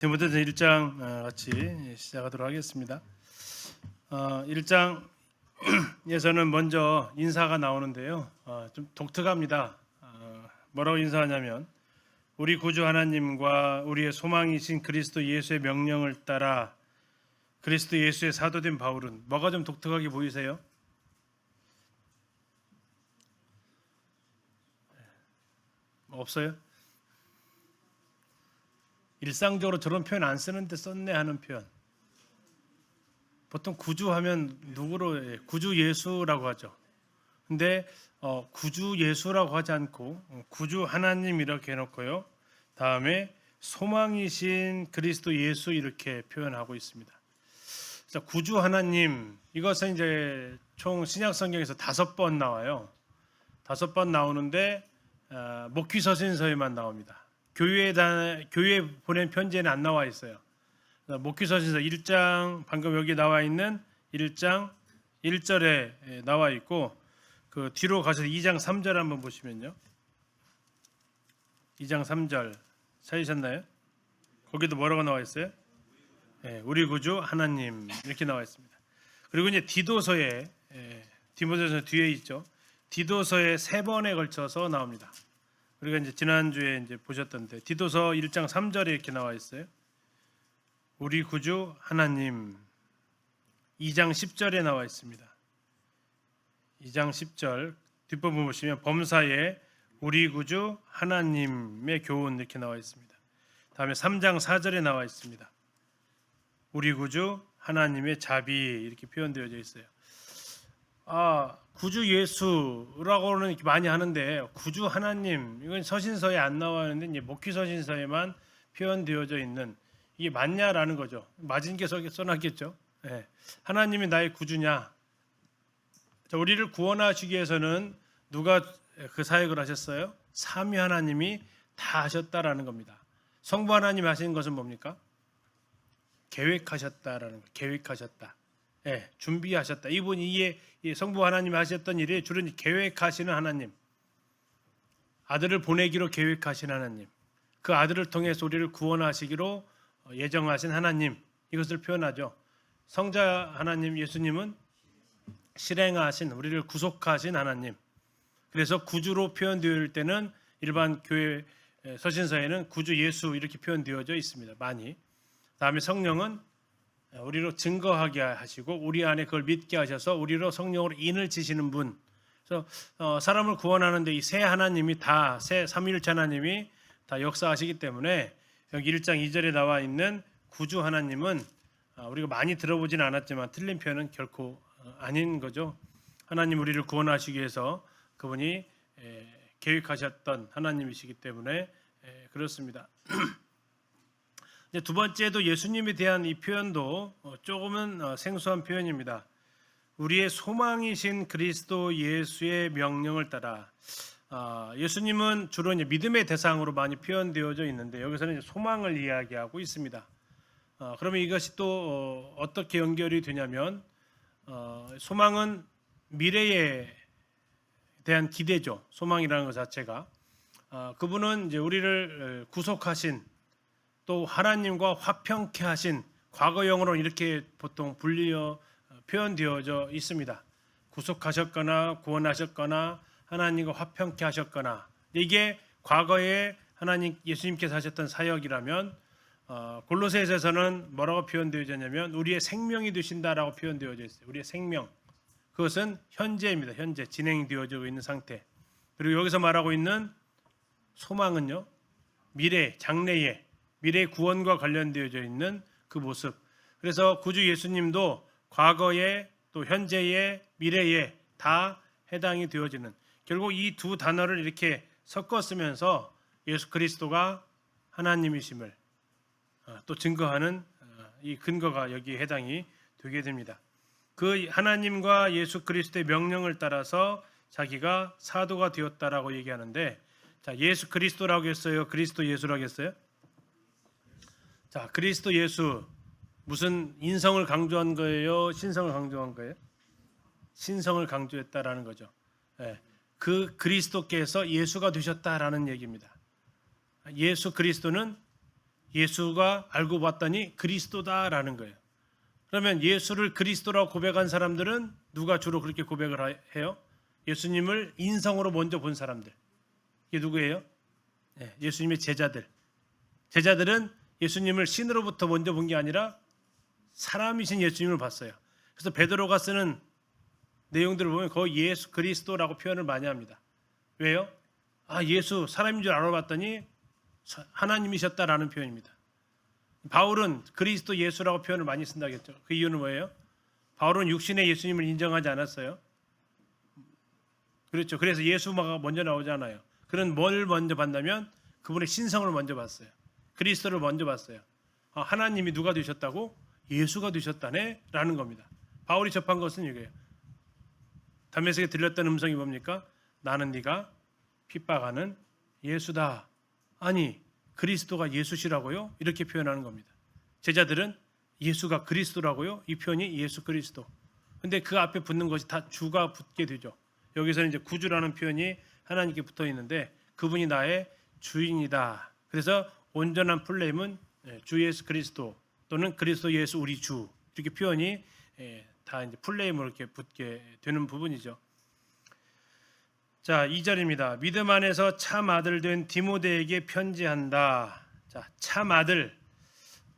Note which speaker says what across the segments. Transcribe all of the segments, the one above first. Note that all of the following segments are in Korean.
Speaker 1: 디모데전서 1장 같이 시작하도록 하겠습니다. 1장에서는 먼저 인사가 나오는데요. 좀 독특합니다. 뭐라고 인사하냐면 우리 구주 하나님과 우리의 소망이신 그리스도 예수의 명령을 따라 그리스도 예수의 사도된 바울은, 뭐가 좀 독특하게 보이세요? 없어요? 일상적으로 저런 표현 안 쓰는데 썼네 하는 표현. 보통 구주하면 누구로 구주 예수라고 하죠. 근데 구주 예수라고 하지 않고 구주 하나님 이렇게 해놓고요. 다음에 소망이신 그리스도 예수 이렇게 표현하고 있습니다. 자, 구주 하나님, 이것은 이제 총 신약 성경에서 5번 나와요. 5번 나오는데 목기서신서에만 나옵니다. 교회에 보낸 편지에는 안 나와 있어요. 목기서신서 1장, 방금 여기 나와 있는 1장 1절에 나와 있고, 그 뒤로 가셔서 2장 3절 한번 보시면요. 2장 3절 찾으셨나요? 거기도 뭐라고 나와 있어요? 네, 우리 구주 하나님 이렇게 나와 있습니다. 그리고 이제 디도서에, 디모데전서 뒤에 있죠. 디도서에 3번에 걸쳐서 나옵니다. 우리가 이제 지난주에 이제 보셨던데 디도서 1장 3절에 이렇게 나와 있어요. 우리 구주 하나님. 2장 10절에 나와 있습니다. 2장 10절 뒷부분 보시면 범사에 우리 구주 하나님의 교훈 이렇게 나와 있습니다. 다음에 3장 4절에 나와 있습니다. 우리 구주 하나님의 자비 이렇게 표현되어져 있어요. 구주 예수라고는 이렇게 많이 하는데 구주 하나님, 이건 서신서에 안 나와있는데 이제 목기서신서에만 표현되어져 있는, 이게 맞냐라는 거죠. 맞은 게 써놨겠죠. 네. 하나님이 나의 구주냐? 자, 우리를 구원하시기 위해서는 누가 그 사역을 하셨어요? 삼위 하나님이 다 하셨다라는 겁니다. 성부 하나님 하신 것은 뭡니까? 계획하셨다라는 거. 계획하셨다. 네, 준비하셨다. 이분이 이 성부 하나님이 하셨던 일이 주로 계획하시는 하나님, 아들을 보내기로 계획하신 하나님, 그 아들을 통해서 우리를 구원하시기로 예정하신 하나님, 이것을 표현하죠. 성자 하나님 예수님은 실행하신, 우리를 구속하신 하나님. 그래서 구주로 표현되어 때는 일반 교회 서신서에는 구주 예수 이렇게 표현되어져 있습니다. 많이. 다음에 성령은 우리로 증거하게 하시고 우리 안에 그걸 믿게 하셔서 우리로 성령으로 인을 지시는 분. 그래서 사람을 구원하는데 이 세 하나님이 다, 세 삼위일체 하나님이 다 역사하시기 때문에 여기 1장 2절에 나와 있는 구주 하나님은 우리가 많이 들어보진 않았지만 틀린 표현은 결코 아닌 거죠. 하나님 우리를 구원하시기 위해서 그분이 계획하셨던 하나님이시기 때문에 그렇습니다. 두 번째도 예수님에 대한 이 표현도 조금은 생소한 표현입니다. 우리의 소망이신 그리스도 예수의 명령을 따라. 예수님은 주로 이제 믿음의 대상으로 많이 표현되어져 있는데 여기서는 이제 소망을 이야기하고 있습니다. 그러면 이것이 또 어떻게 연결이 되냐면 소망은 미래에 대한 기대죠. 소망이라는 것 자체가 그분은 이제 우리를 구속하신, 또 하나님과 화평케 하신, 과거형으로 이렇게 보통 표현되어져 있습니다. 구속하셨거나 구원하셨거나 하나님과 화평케 하셨거나, 이게 과거에 하나님 예수님께서 하셨던 사역이라면 골로새서에서는 뭐라고 표현되어져 있냐면 우리의 생명이 되신다라고 표현되어져 있어요. 우리의 생명. 그것은 현재입니다. 현재 진행되어지고 있는 상태. 그리고 여기서 말하고 있는 소망은요, 미래, 장래에, 미래 구원과 관련되어져 있는 그 모습. 그래서 구주 예수님도 과거에 또 현재에 미래에 다 해당이 되어지는, 결국 이 두 단어를 이렇게 섞어 쓰면서 예수 그리스도가 하나님이심을 또 증거하는 이 근거가 여기에 해당이 되게 됩니다. 그 하나님과 예수 그리스도의 명령을 따라서 자기가 사도가 되었다라고 얘기하는데, 자, 예수 그리스도라고 했어요? 그리스도 예수라고 했어요? 자, 그리스도 예수, 무슨 인성을 강조한 거예요? 신성을 강조한 거예요? 신성을 강조했다라는 거죠. 그 그리스도께서 예수가 되셨다라는 얘기입니다. 예수 그리스도는 예수가 알고 봤더니 그리스도다라는 거예요. 그러면 예수를 그리스도라고 고백한 사람들은 누가 주로 그렇게 고백을 해요? 예수님을 인성으로 먼저 본 사람들. 이게 누구예요? 예수님의 제자들. 제자들은 예수님을 신으로부터 먼저 본 게 아니라 사람이신 예수님을 봤어요. 그래서 베드로가 쓰는 내용들을 보면 거의 예수 그리스도라고 표현을 많이 합니다. 왜요? 예수 사람인 줄 알아봤더니 하나님이셨다라는 표현입니다. 바울은 그리스도 예수라고 표현을 많이 쓴다겠죠. 그 이유는 뭐예요? 바울은 육신의 예수님을 인정하지 않았어요. 그렇죠. 그래서 예수가 먼저 나오잖아요. 그는 뭘 먼저 봤냐면 그분의 신성을 먼저 봤어요. 그리스도를 먼저 봤어요. 하나님이 누가 되셨다고? 예수가 되셨다네 라는 겁니다. 바울이 접한 것은 이거예요. 다메섹에 들렸던 음성이 뭡니까? 나는 네가 핍박하는 예수다. 아니 그리스도가 예수시라고요? 이렇게 표현하는 겁니다. 제자들은 예수가 그리스도라고요? 이 표현이 예수 그리스도. 근데 그 앞에 붙는 것이 다 주가 붙게 되죠. 여기서는 이제 구주라는 표현이 하나님께 붙어 있는데 그분이 나의 주인이다. 그래서 온전한 풀네임은 주 예수 그리스도 또는 그리스도 예수 우리 주 이렇게 표현이 다 이제 풀네임으로 이렇게 붙게 되는 부분이죠. 자, 2절입니다. 믿음 안에서 참 아들 된 디모데에게 편지한다. 자, 참 아들.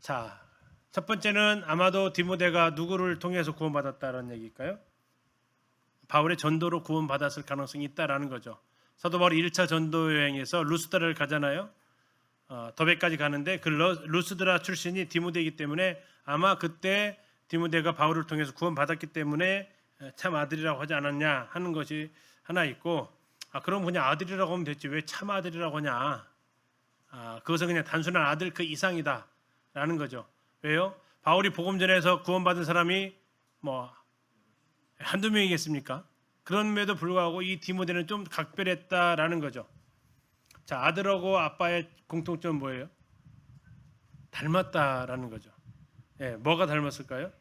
Speaker 1: 자, 첫 번째는 아마도 디모데가 누구를 통해서 구원받았다는 얘기일까요? 바울의 전도로 구원받았을 가능성이 있다라는 거죠. 사도 바울이 1차 전도 여행에서 루스드라를 가잖아요. 더베까지 가는데 그 루스드라 출신이 디모데이기 때문에 아마 그때 디모데가 바울을 통해서 구원받았기 때문에 참 아들이라고 하지 않았냐 하는 것이 하나 있고, 그럼 그냥 아들이라고 하면 됐지 왜 참 아들이라고 하냐? 그것은 그냥 단순한 아들 그 이상이다라는 거죠. 왜요? 바울이 복음 전에서 구원받은 사람이 뭐 한두 명이겠습니까? 그럼에도 불구하고 이 디모데는 좀 각별했다라는 거죠. 자, 아들하고 아빠의 공통점은 뭐예요? 닮았다라는 거죠. 뭐가 닮았을까요?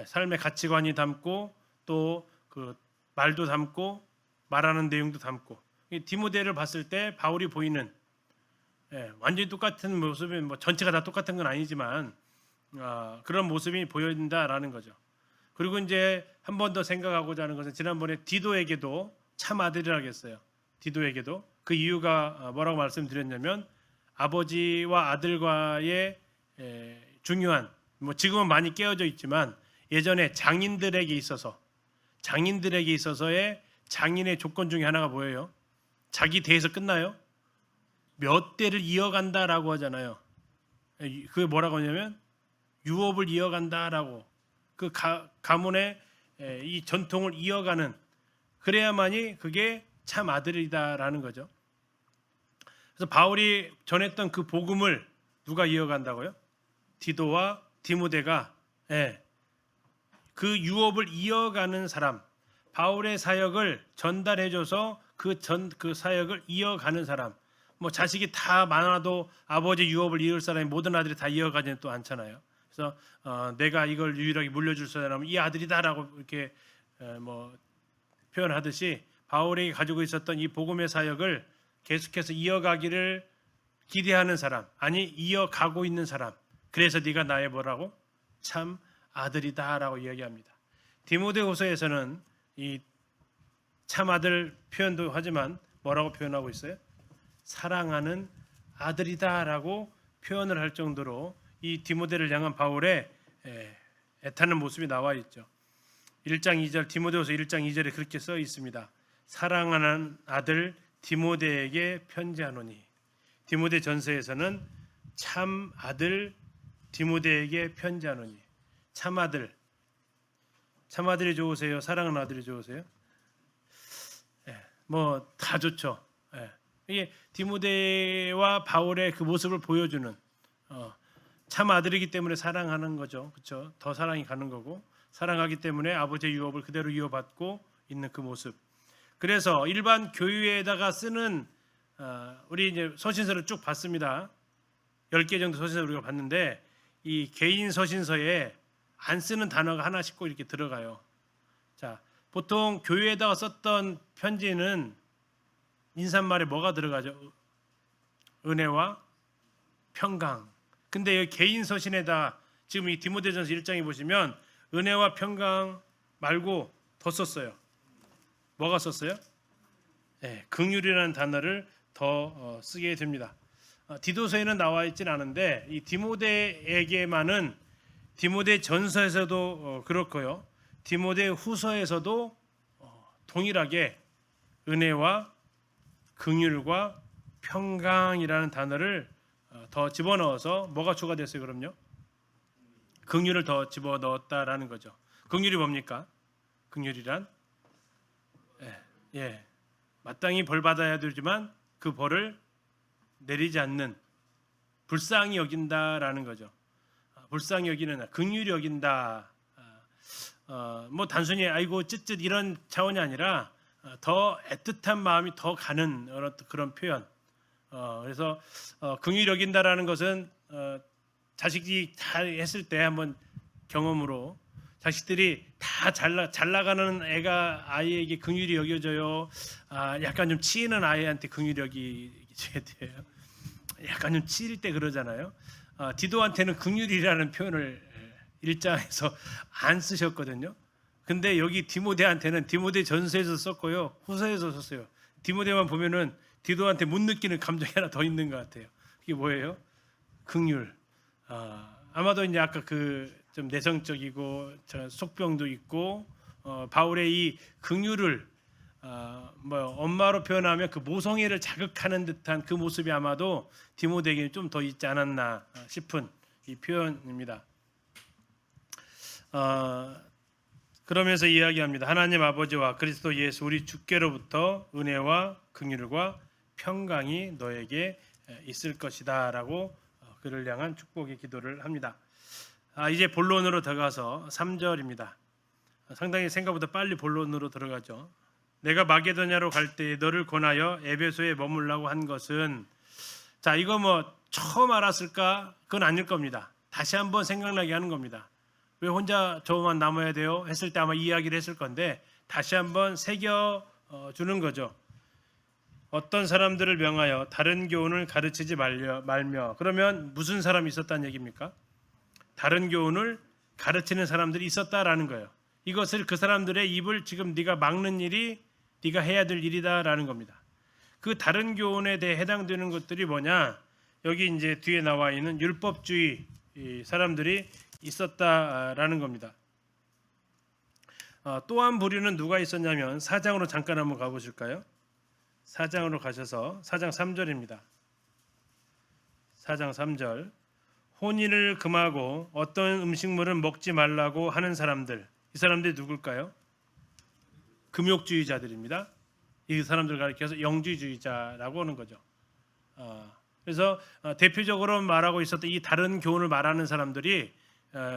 Speaker 1: 삶의 가치관이 닮고 또 그 말도 닮고 말하는 내용도 닮고. 이 디모데를 봤을 때 바울이 보이는 완전히 똑같은 모습이 뭐 전체가 다 똑같은 건 아니지만 그런 모습이 보인다라는 거죠. 그리고 이제 한 번 더 생각하고자 하는 것은 지난번에 디도에게도 참 아들이라고 했어요. 디도에게도 그 이유가 뭐라고 말씀드렸냐면 아버지와 아들과의 중요한 뭐 지금은 많이 깨어져 있지만 예전에 장인들에게 있어서의 장인의 조건 중에 하나가 뭐예요? 자기 대에서 끝나요? 몇 대를 이어간다라고 하잖아요. 그게 뭐라고 하냐면 유업을 이어간다라고 그 가문의 이 전통을 이어가는 그래야만이 그게 참 아들이다라는 거죠. 그래서 바울이 전했던 그 복음을 누가 이어간다고요? 디도와 디모데가 그 유업을 이어가는 사람, 바울의 사역을 전달해줘서 그 사역을 이어가는 사람. 뭐 자식이 다 많아도 아버지 유업을 이을 사람이 모든 아들이 다 이어가지는 또 않잖아요. 그래서 내가 이걸 유일하게 물려줄 사람은 이 아들이다라고 이렇게 뭐 표현하듯이 바울이 가지고 있었던 이 복음의 사역을 계속해서 이어가기를 기대하는 사람, 아니 이어가고 있는 사람. 그래서 네가 나의 뭐라고? 참 아들이다라고 이야기합니다. 디모데후서에서는 이 참 아들 표현도 하지만 뭐라고 표현하고 있어요? 사랑하는 아들이다라고 표현을 할 정도로 이 디모데를 향한 바울의 애타는 모습이 나와 있죠. 1장 2절 디모데후서 1장 2절에 그렇게 써 있습니다. 사랑하는 아들 디모데에게 편지하노니. 디모데 전서에서는 참 아들 디모데에게 편지하노니. 참 아들이 좋으세요? 사랑하는 아들이 좋으세요? 뭐 다 좋죠. 이게 디모데와 바울의 그 모습을 보여주는 참 아들이기 때문에 사랑하는 거죠. 그렇죠? 더 사랑이 가는 거고 사랑하기 때문에 아버지의 유업을 그대로 이어받고 있는 그 모습. 그래서 일반 교회에다가 쓰는 우리 이제 서신서를 쭉 봤습니다. 10개 정도 서신서 우리가 봤는데 이 개인 서신서에 안 쓰는 단어가 하나씩 꼭 이렇게 들어가요. 자, 보통 교회에다가 썼던 편지는 인사말에 뭐가 들어가죠? 은혜와 평강. 근데 여기 개인 서신에다 지금 이 디모데전서 1장에 보시면 은혜와 평강 말고 더 썼어요. 뭐가 썼어요? 네, 긍휼이라는 단어를 더 쓰게 됩니다. 디도서에는 나와 있지는 않은데 이 디모데에게만은 디모데 전서에서도 그렇고요. 디모데 후서에서도 동일하게 은혜와 긍휼과 평강이라는 단어를 더 집어넣어서 뭐가 추가됐어요? 그럼요? 긍휼을 더 집어넣었다라는 거죠. 긍휼이 뭡니까? 긍휼이란 마땅히 벌 받아야 되지만 그 벌을 내리지 않는, 불쌍히 여긴다라는 거죠. 불쌍히 여기는, 긍휼히 여긴다. 뭐 단순히 아이고 쯧쯧 이런 차원이 아니라 더 애틋한 마음이 더 가는 그런 표현. 그래서 긍휼히 여긴다라는 것은 자식이 다 했을 때 한번 경험으로 자식들이 다 잘 나가는 애가 아이에게 긍휼히 여겨져요. 약간 좀 치이는 아이한테 긍휼히 여기줘야 돼요. 약간 좀 치일 때 그러잖아요. 디도한테는 긍휼이라는 표현을 1장에서 안 쓰셨거든요. 근데 여기 디모데한테는 디모데 전서에서 썼고요, 후서에서 썼어요. 디모데만 보면은 디도한테 못 느끼는 감정이 하나 더 있는 것 같아요. 그게 뭐예요? 긍휼. 아마도 이제 아까 그 좀 내성적이고 속병도 있고 바울의 이 긍휼을 뭐 엄마로 표현하면 그 모성애를 자극하는 듯한 그 모습이 아마도 디모데에게 좀 더 있지 않았나 싶은 이 표현입니다. 그러면서 이야기합니다. 하나님 아버지와 그리스도 예수 우리 주께로부터 은혜와 긍휼과 평강이 너에게 있을 것이다라고 그를 향한 축복의 기도를 합니다. 이제 본론으로 들어가서 3절입니다. 상당히 생각보다 빨리 본론으로 들어가죠. 내가 마게도냐로 갈 때에 너를 권하여 에베소에 머물라고 한 것은, 자, 이거 뭐 처음 알았을까? 그건 아닐 겁니다. 다시 한번 생각나게 하는 겁니다. 왜 혼자 저만 남아야 돼요? 했을 때 아마 이야기를 했을 건데 다시 한번 새겨 주는 거죠. 어떤 사람들을 명하여 다른 교훈을 가르치지 말며. 그러면 무슨 사람이 있었다는 얘기입니까? 다른 교훈을 가르치는 사람들이 있었다라는 거예요. 이것을 그 사람들의 입을 지금 네가 막는 일이 네가 해야 될 일이다라는 겁니다. 그 다른 교훈에 대해 해당되는 것들이 뭐냐? 여기 이제 뒤에 나와 있는 율법주의 사람들이 있었다라는 겁니다. 또 한 부류는 누가 있었냐면 4장으로 잠깐 한번 가보실까요? 4장으로 가셔서 4장 3절입니다. 4장 3절. 혼인을 금하고 어떤 음식물은 먹지 말라고 하는 사람들. 이 사람들이 누굴까요? 금욕주의자들입니다. 이 사람들 가리켜서 영지주의자라고 하는 거죠. 그래서 대표적으로 말하고 있었던 이 다른 교훈을 말하는 사람들이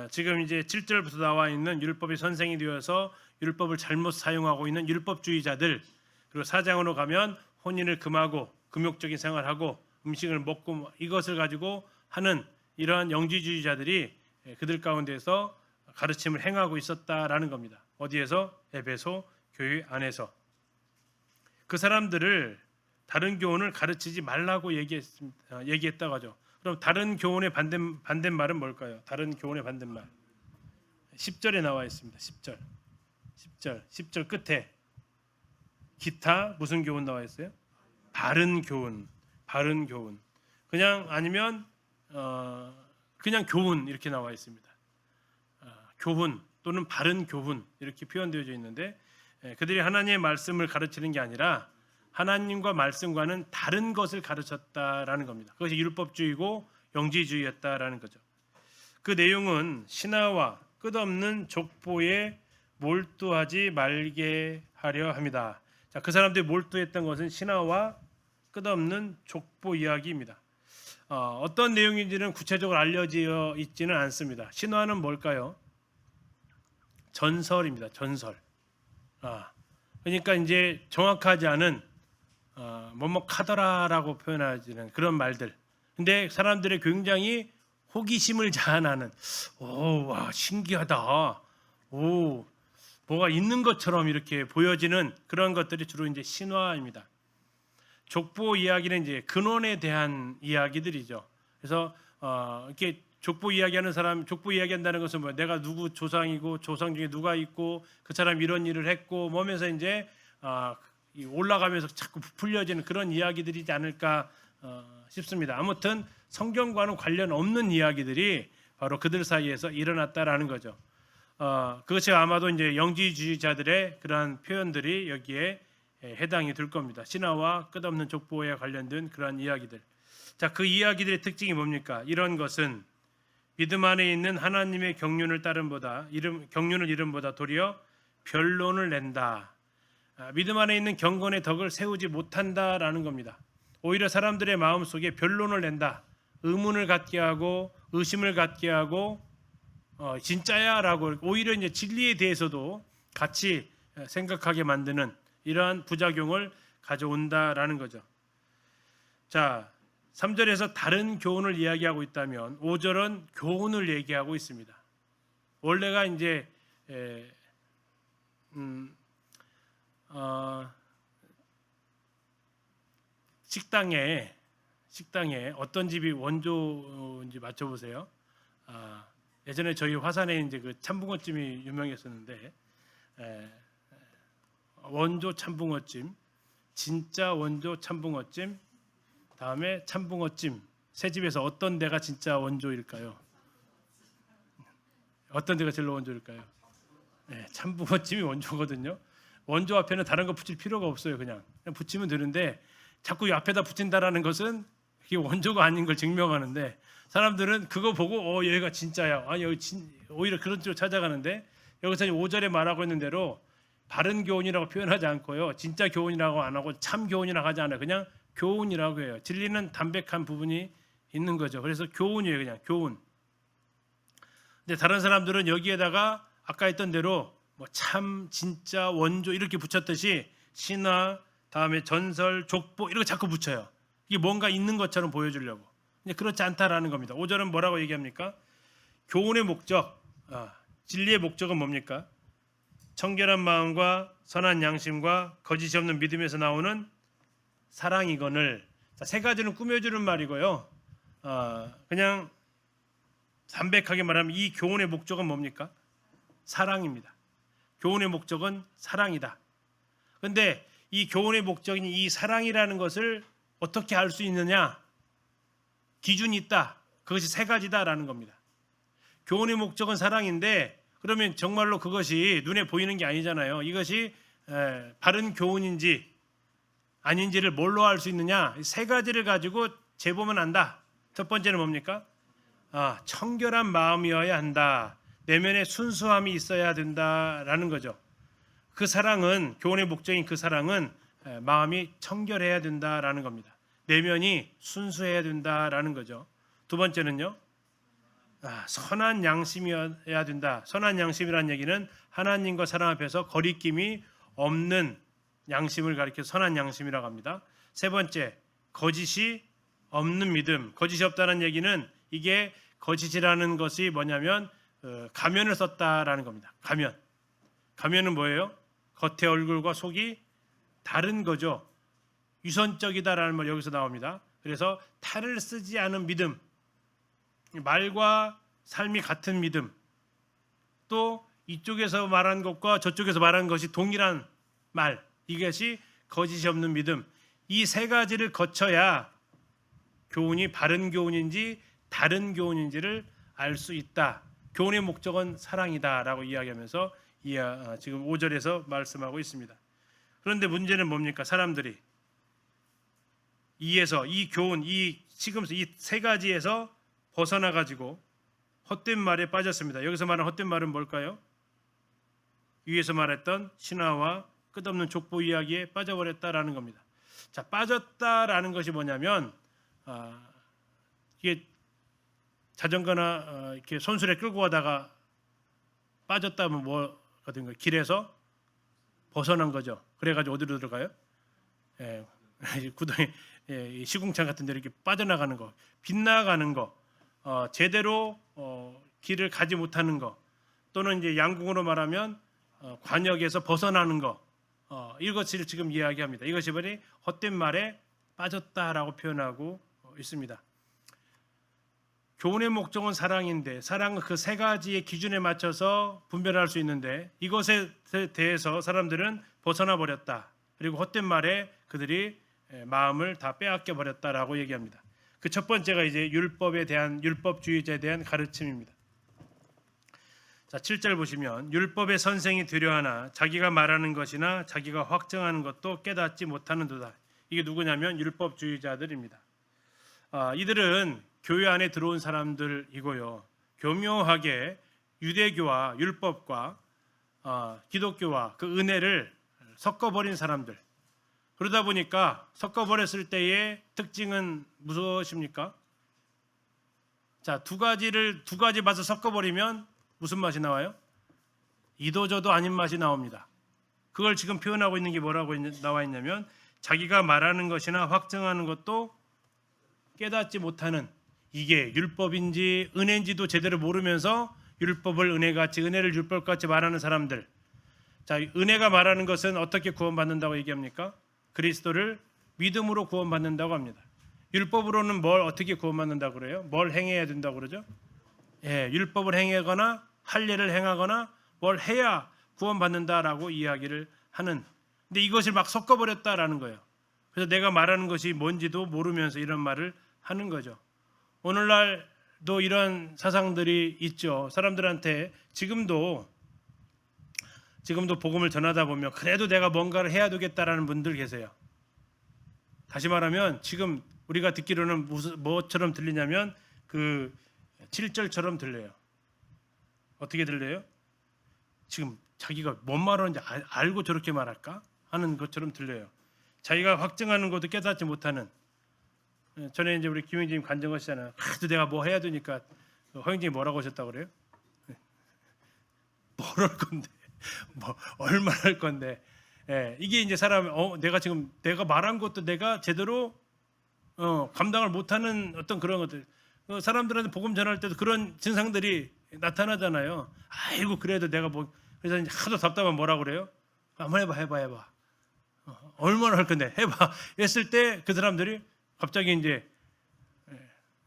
Speaker 1: 지금 이제 7절부터 나와 있는 율법의 선생이 되어서 율법을 잘못 사용하고 있는 율법주의자들, 그리고 4장으로 가면 혼인을 금하고 금욕적인 생활하고 음식을 먹고 이것을 가지고 하는 이러한 영지주의자들이 그들 가운데서 가르침을 행하고 있었다라는 겁니다. 어디에서? 에베소 교회 안에서. 그 사람들을 다른 교훈을 가르치지 말라고 얘기했다고 하죠. 그럼 다른 교훈의 반대말은 뭘까요? 다른 교훈의 반대말 10절에 나와 있습니다. 10절 끝에 기타 무슨 교훈 나와 있어요? 바른 교훈. 그냥 아니면 그냥 교훈 이렇게 나와 있습니다. 교훈 또는 바른 교훈 이렇게 표현되어져 있는데 그들이 하나님의 말씀을 가르치는 게 아니라 하나님과 말씀과는 다른 것을 가르쳤다라는 겁니다. 그것이 율법주의고 영지주의였다라는 거죠. 그 내용은 신하와 끝없는 족보에 몰두하지 말게 하려 합니다. 자, 그 사람들이 몰두했던 것은 신하와 끝없는 족보 이야기입니다. 어떤 내용인지는 구체적으로 알려져 있지는 않습니다. 신화는 뭘까요? 전설입니다. 전설. 그러니까 이제 정확하지 않은 뭐뭐하더라라고 표현하지는 그런 말들. 근데 사람들의 굉장히 호기심을 자아나는, 와 신기하다, 뭐가 있는 것처럼 이렇게 보여지는 그런 것들이 주로 이제 신화입니다. 족보 이야기는 이제 근원에 대한 이야기들이죠. 그래서 이렇게 족보 이야기하는 사람, 족보 이야기한다는 것은 뭐야? 내가 누구 조상이고 조상 중에 누가 있고 그 사람 이런 일을 했고 뭐면서 이제 올라가면서 자꾸 부풀려지는 그런 이야기들이지 않을까 싶습니다. 아무튼 성경과는 관련 없는 이야기들이 바로 그들 사이에서 일어났다라는 거죠. 그것이 아마도 이제 영지주의자들의 그러한 표현들이 여기에 해당이 될 겁니다. 신화와 끝없는 족보에 관련된 그러한 이야기들. 자, 그 이야기들의 특징이 뭡니까? 이런 것은 믿음 안에 있는 하나님의 경륜을 경륜을 이름보다 도리어 변론을 낸다. 믿음 안에 있는 경건의 덕을 세우지 못한다라는 겁니다. 오히려 사람들의 마음 속에 변론을 낸다. 의문을 갖게 하고 의심을 갖게 하고 진짜야라고 오히려 이제 진리에 대해서도 같이 생각하게 만드는 이러한 부작용을 가져온다라는 거죠. 자, 3절에서 다른 교훈을 이야기하고 있다면 5절은 교훈을 얘기하고 있습니다. 원래가 이제 식당에 어떤 집이 원조인지 맞춰보세요. 예전에 저희 화산에 이제 그 참붕어찜이 유명했었는데 원조 참붕어찜, 진짜 원조 참붕어찜, 다음에 참붕어찜. 세 집에서 어떤 데가 진짜 원조일까요? 어떤 데가 제일 원조일까요? 참붕어찜이 원조거든요. 원조 앞에는 다른 거 붙일 필요가 없어요. 그냥 붙이면 되는데 자꾸 이 앞에다 붙인다라는 것은 이게 원조가 아닌 걸 증명하는데 사람들은 그거 보고 얘가 진짜야. 오히려 그런 쪽으로 찾아가는데 여기서 5절에 말하고 있는 대로 바른 교훈이라고 표현하지 않고요. 진짜 교훈이라고 안 하고 참 교훈이라고 하지 않아요. 그냥 교훈이라고 해요. 진리는 담백한 부분이 있는 거죠. 그래서 교훈이에요. 그냥 교훈. 근데 다른 사람들은 여기에다가 아까 했던 대로 뭐 참, 진짜, 원조 이렇게 붙였듯이 신화, 다음에 전설, 족보 이렇게 자꾸 붙여요. 이게 뭔가 있는 것처럼 보여주려고. 근데 그렇지 않다라는 겁니다. 5절은 뭐라고 얘기합니까? 교훈의 목적, 진리의 목적은 뭡니까? 청결한 마음과 선한 양심과 거짓이 없는 믿음에서 나오는 사랑이거늘. 세 가지는 꾸며주는 말이고요. 그냥 담백하게 말하면 이 교훈의 목적은 뭡니까? 사랑입니다. 교훈의 목적은 사랑이다. 그런데 이 교훈의 목적인 이 사랑이라는 것을 어떻게 알 수 있느냐? 기준이 있다. 그것이 세 가지다라는 겁니다. 교훈의 목적은 사랑인데 그러면 정말로 그것이 눈에 보이는 게 아니잖아요. 이것이 바른 교훈인지 아닌지를 뭘로 알 수 있느냐? 세 가지를 가지고 재보면 안다. 첫 번째는 뭡니까? 청결한 마음이어야 한다. 내면에 순수함이 있어야 된다라는 거죠. 그 사랑은 교훈의 목적인 그 사랑은 마음이 청결해야 된다라는 겁니다. 내면이 순수해야 된다라는 거죠. 두 번째는요. 선한 양심이어야 된다. 선한 양심이라는 얘기는 하나님과 사람 앞에서 거리낌이 없는 양심을 가리켜 선한 양심이라고 합니다. 세 번째, 거짓이 없는 믿음. 거짓이 없다는 얘기는 이게 거짓이라는 것이 뭐냐면 가면을 썼다라는 겁니다. 가면은 뭐예요? 겉의 얼굴과 속이 다른 거죠. 유선적이다라는 말 여기서 나옵니다. 그래서 탈을 쓰지 않은 믿음, 말과 삶이 같은 믿음, 또 이쪽에서 말한 것과 저쪽에서 말한 것이 동일한 말, 이것이 거짓이 없는 믿음. 이 세 가지를 거쳐야 교훈이 바른 교훈인지 다른 교훈인지를 알 수 있다. 교훈의 목적은 사랑이다라고 이야기하면서 지금 5절에서 말씀하고 있습니다. 그런데 문제는 뭡니까? 사람들이 이 교훈, 지금 이 세 가지에서 벗어나 가지고 헛된 말에 빠졌습니다. 여기서 말하는 헛된 말은 뭘까요? 위에서 말했던 신화와 끝없는 족보 이야기에 빠져버렸다라는 겁니다. 자, 빠졌다라는 것이 뭐냐면 이게 자전거나 이렇게 손수레 끌고 가다가 빠졌다면 뭐가 된 거예요? 길에서 벗어난 거죠. 그래가지고 어디로 들어가요? 구덩이, 시궁창 같은 데 이렇게 빠져나가는 거, 빗나가는 거, 제대로 길을 가지 못하는 거, 또는 이제 양궁으로 말하면 관역에서 벗어나는 거, 이것을 지금 이야기합니다. 이것이 바로 헛된 말에 빠졌다라고 표현하고 있습니다. 교훈의 목적은 사랑인데 사랑은 그 세 가지의 기준에 맞춰서 분별할 수 있는데 이것에 대해서 사람들은 벗어나 버렸다. 그리고 헛된 말에 그들이 마음을 다 빼앗겨 버렸다라고 얘기합니다. 그 첫 번째가 이제 율법에 대한 율법주의자에 대한 가르침입니다. 자, 7절 보시면 율법의 선생이 되려하나 자기가 말하는 것이나 자기가 확증하는 것도 깨닫지 못하는도다. 이게 누구냐면 율법주의자들입니다. 이들은 교회 안에 들어온 사람들이고요. 교묘하게 유대교와 율법과 기독교와 그 은혜를 섞어버린 사람들. 그러다 보니까 섞어버렸을 때의 특징은 무엇입니까? 자, 두 가지 맛을 섞어버리면 무슨 맛이 나와요? 이도저도 아닌 맛이 나옵니다. 그걸 지금 표현하고 있는 게 뭐라고 나와 있냐면 자기가 말하는 것이나 확증하는 것도 깨닫지 못하는, 이게 율법인지 은혜인지도 제대로 모르면서 율법을 은혜같이, 은혜를 율법같이 말하는 사람들. 자, 은혜가 말하는 것은 어떻게 구원받는다고 얘기합니까? 그리스도를 믿음으로 구원받는다고 합니다. 율법으로는 뭘 어떻게 구원받는다고 그래요? 뭘 행해야 된다고 그러죠? 율법을 행하거나 할례를 행하거나 뭘 해야 구원받는다라고 이야기를 하는. 근데 이것을 막 섞어버렸다라는 거예요. 그래서 내가 말하는 것이 뭔지도 모르면서 이런 말을 하는 거죠. 오늘날도 이런 사상들이 있죠. 사람들한테 지금도 복음을 전하다 보면 그래도 내가 뭔가를 해야 되겠다라는 분들 계세요. 다시 말하면 지금 우리가 듣기로는 뭐처럼 들리냐면 그 7절처럼 들려요. 어떻게 들려요? 지금 자기가 뭔 말하는지 알고 저렇게 말할까 하는 것처럼 들려요. 자기가 확증하는 것도 깨닫지 못하는. 전에 이제 우리 김영진님 간증하시잖아요. 그래도 내가 뭐 해야 되니까. 허영진이 뭐라고 하셨다고 그래요? 뭘 할 건데, 뭐 얼마나 할 건데. 이게 이제 사람 내가 말한 것도 내가 제대로 감당을 못하는 어떤 그런 것들. 사람들한테 복음 전할 때도 그런 증상들이 나타나잖아요. 아이고 그래도 내가 그래서 이제 하도 답답하면 뭐라 그래요? 한번 해봐. 얼마나 할 건데 해봐 했을 때 그 사람들이 갑자기 이제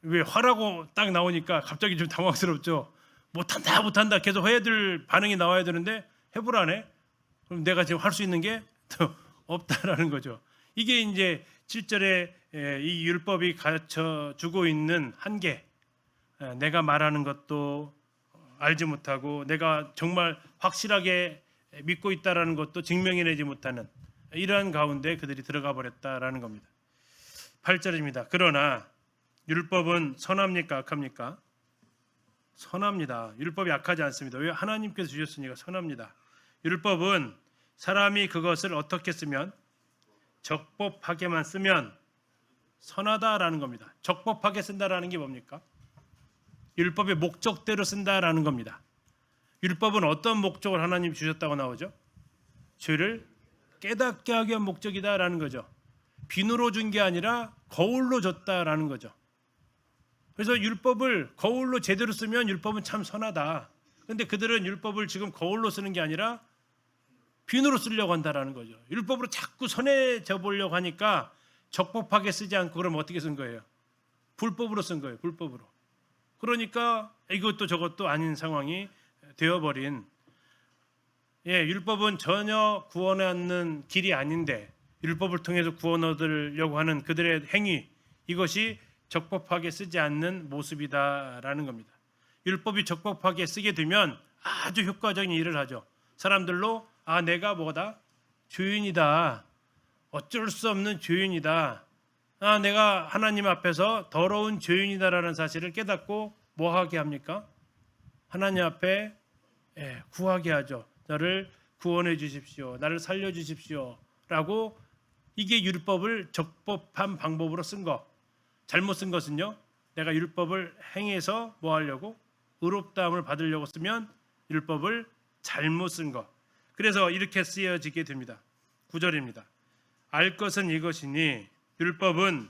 Speaker 1: 왜 화라고 딱 나오니까 갑자기 좀 당황스럽죠. 못한다 계속 해야 될 반응이 나와야 되는데 해보라네. 그럼 내가 지금 할 수 있는 게 더 없다라는 거죠. 이게 이제 7절에 이 율법이 가르쳐 주고 있는 한계. 내가 말하는 것도 알지 못하고 내가 정말 확실하게 믿고 있다라는 것도 증명해내지 못하는 이러한 가운데 그들이 들어가 버렸다라는 겁니다. 8절입니다. 그러나 율법은 선합니까 악합니까? 선합니다. 율법이 악하지 않습니다. 왜? 하나님께서 주셨으니까 선합니다. 율법은 사람이 그것을 어떻게 쓰면, 적법하게만 쓰면 선하다라는 겁니다. 적법하게 쓴다라는 게 뭡니까? 율법의 목적대로 쓴다라는 겁니다. 율법은 어떤 목적을 하나님 주셨다고 나오죠? 죄를 깨닫게 하기 위한 목적이다라는 거죠. 비누로 준 게 아니라 거울로 줬다라는 거죠. 그래서 율법을 거울로 제대로 쓰면 율법은 참 선하다. 그런데 그들은 율법을 지금 거울로 쓰는 게 아니라 비누로 쓰려고 한다라는 거죠. 율법으로 자꾸 선해져 보려고 하니까 적법하게 쓰지 않고 그럼 어떻게 쓴 거예요? 불법으로 쓴 거예요. 불법으로. 그러니까 이것도 저것도 아닌 상황이 되어버린. 율법은 전혀 구원하는 길이 아닌데 율법을 통해서 구원 얻으려고 하는 그들의 행위, 이것이 적법하게 쓰지 않는 모습이다라는 겁니다. 율법이 적법하게 쓰게 되면 아주 효과적인 일을 하죠. 사람들로 내가 뭐다? 죄인이다. 어쩔 수 없는 죄인이다. 내가 하나님 앞에서 더러운 죄인이다라는 사실을 깨닫고 뭐 하게 합니까? 하나님 앞에 구하게 하죠. 나를 구원해 주십시오. 나를 살려 주십시오. 라고. 이게 율법을 적법한 방법으로 쓴 거. 잘못 쓴 것은요, 내가 율법을 행해서 뭐 하려고? 의롭다함을 받으려고 쓰면 율법을 잘못 쓴 거. 그래서 이렇게 쓰여지게 됩니다. 9절입니다. 알 것은 이것이니 율법은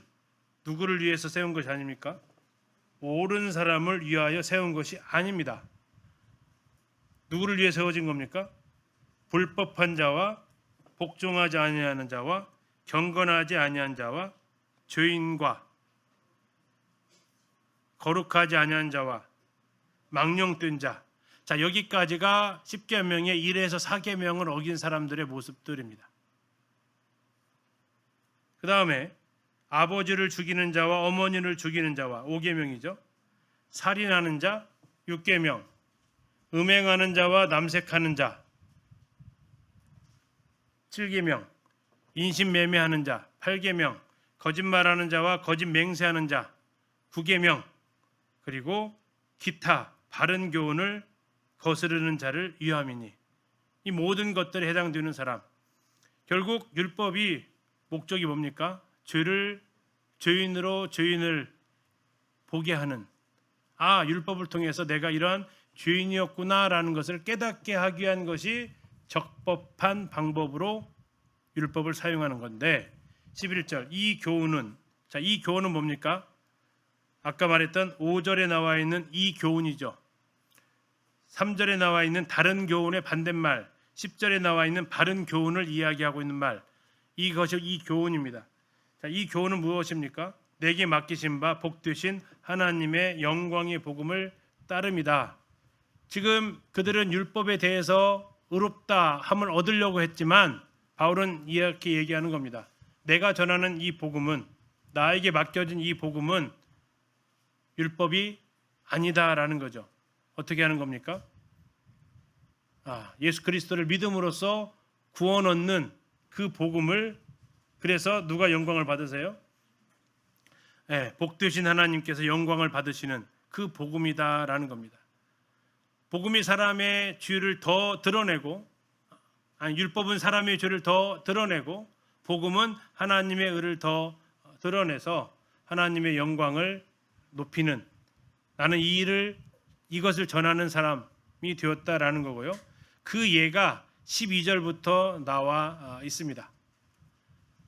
Speaker 1: 누구를 위해서 세운 것이 아닙니까? 옳은 사람을 위하여 세운 것이 아닙니다. 누구를 위해 세워진 겁니까? 불법한 자와 복종하지 아니하는 자와 경건하지 아니한 자와 죄인과 거룩하지 아니한 자와 망령된 자. 자, 여기까지가 10계명의 1에서 4계명을 어긴 사람들의 모습들입니다. 그 다음에 아버지를 죽이는 자와 어머니를 죽이는 자와 5계명이죠. 살인하는 자 6계명, 음행하는 자와 남색하는 자 7계명, 인신매매하는 자 8계명, 거짓말하는 자와 거짓 맹세하는 자 9계명, 그리고 기타 바른 교훈을 거스르는 자를 위함이니. 이 모든 것들에 해당되는 사람. 결국 율법이 목적이 뭡니까? 죄인으로 죄인을 보게 하는, 율법을 통해서 내가 이러한 죄인이었구나라는 것을 깨닫게 하기 위한 것이 적법한 방법으로 율법을 사용하는 건데, 11절 이 교훈은 뭡니까? 아까 말했던 5절에 나와 있는 이 교훈이죠. 3절에 나와 있는 다른 교훈의 반대말, 10절에 나와 있는 바른 교훈을 이야기하고 있는 말, 이것이 이 교훈입니다. 자, 이 교훈은 무엇입니까? 내게 맡기신 바 복되신 하나님의 영광의 복음을 따름이다. 지금 그들은 율법에 대해서 의롭다 함을 얻으려고 했지만 바울은 이렇게 얘기하는 겁니다. 내가 전하는 이 복음은, 나에게 맡겨진 이 복음은 율법이 아니다라는 거죠. 어떻게 하는 겁니까? 예수 그리스도를 믿음으로써 구원 얻는 그 복음을, 그래서 누가 영광을 받으세요? 복되신 하나님께서 영광을 받으시는 그 복음이다라는 겁니다. 복음이 사람의 죄를 더 드러내고, 율법은 사람의 죄를 더 드러내고, 복음은 하나님의 의를 더 드러내서 하나님의 영광을 높이는, 나는 이것을 전하는 사람이 되었다라는 거고요. 그 예가 12절부터 나와 있습니다.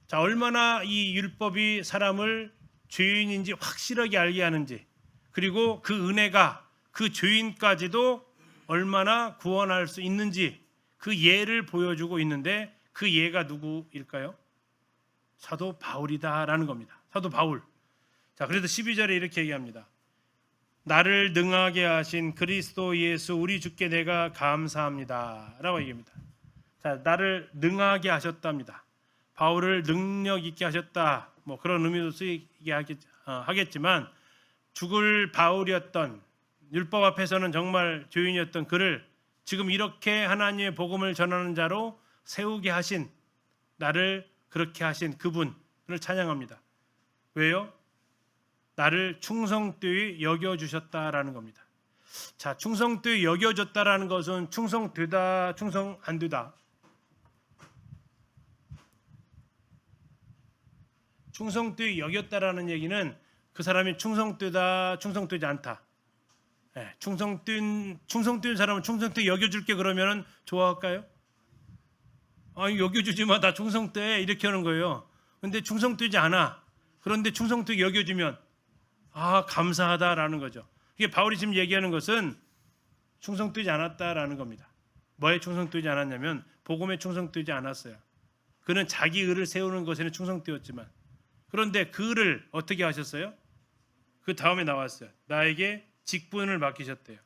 Speaker 1: 자, 얼마나 이 율법이 사람을 죄인인지 확실하게 알게 하는지, 그리고 그 은혜가 그 죄인까지도 얼마나 구원할 수 있는지 그 예를 보여주고 있는데, 그 예가 누구일까요? 사도 바울이다라는 겁니다. 사도 바울. 자, 그래서 12절에 이렇게 얘기합니다. 나를 능하게 하신 그리스도 예수 우리 주께 내가 감사합니다 라고 얘기합니다. 자, 나를 능하게 하셨답니다. 바울을 능력 있게 하셨다, 뭐 그런 의미도 쓰이게 하겠지만, 죽을 바울이었던, 율법 앞에서는 정말 죄인이었던 그를 지금 이렇게 하나님의 복음을 전하는 자로 세우게 하신, 나를 그렇게 하신 그분을 찬양합니다. 왜요? 나를 충성되이 여겨주셨다라는 겁니다. 자, 충성되이 여겨줬다라는 것은 충성되다, 충성 안 되다. 충성되이 여겼다라는 얘기는 그 사람이 충성되다, 충성되지 않다. 충성된 사람은 충성되이 여겨줄게 그러면 좋아할까요? 여겨주지 마, 나 충성돼, 이렇게 하는 거예요. 근데 충성되지 않아. 그런데 충성되이 여겨주면 감사하다라는 거죠. 이게 바울이 지금 얘기하는 것은 충성되지 않았다라는 겁니다. 뭐에 충성되지 않았냐면 복음에 충성되지 않았어요. 그는 자기 의를 세우는 것에는 충성되었지만, 그런데 그 의를 어떻게 하셨어요? 그 다음에 나왔어요. 나에게 직분을 맡기셨대요.